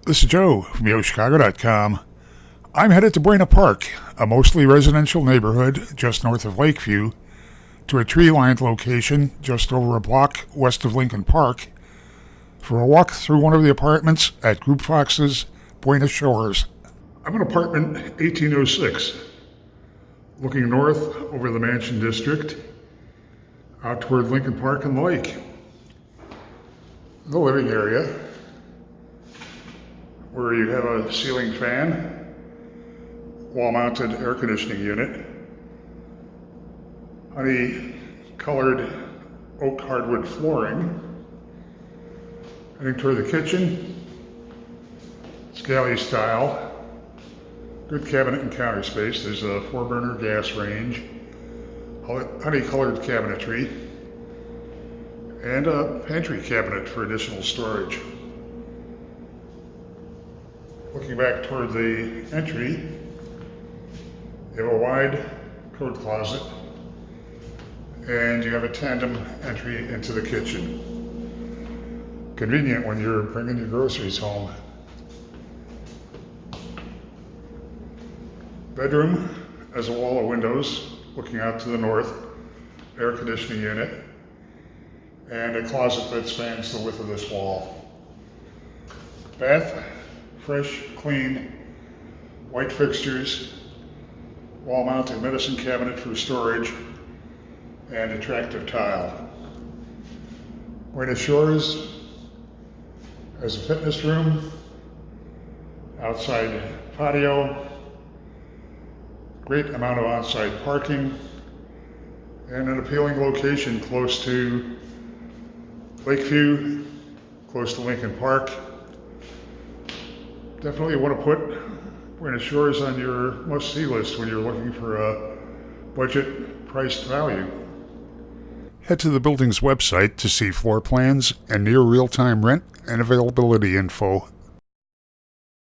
This is Joe from YoChicago.com. I'm headed to Buena Park, a mostly residential neighborhood just north of Lakeview, to a tree-lined location just over a block west of Lincoln Park for a walk through one of the apartments at Group Fox's Buena Shores. I'm in apartment 1806, looking north over the Mansion District, out toward Lincoln Park and the lake. The living area, where you have a ceiling fan, wall-mounted air conditioning unit, honey-colored oak hardwood flooring. Heading toward the kitchen, it's galley style, good cabinet and counter space. There's a 4-burner gas range, honey-colored cabinetry, and a pantry cabinet for additional storage. Looking back toward the entry, you have a wide coat closet, and you have a tandem entry into the kitchen. Convenient when you're bringing your groceries home. Bedroom has a wall of windows looking out to the north, air conditioning unit, and a closet that spans the width of this wall. Bath, fresh, clean, white fixtures, wall-mounted medicine cabinet for storage, and attractive tile. Buena Shores has a fitness room, outside patio, great amount of on-site parking, and an appealing location close to Lakeview, close to Lincoln Park. Definitely want to put Buena Shores on your must-see list when you're looking for a budget-priced value. Head to the building's website to see floor plans and near real-time rent and availability info.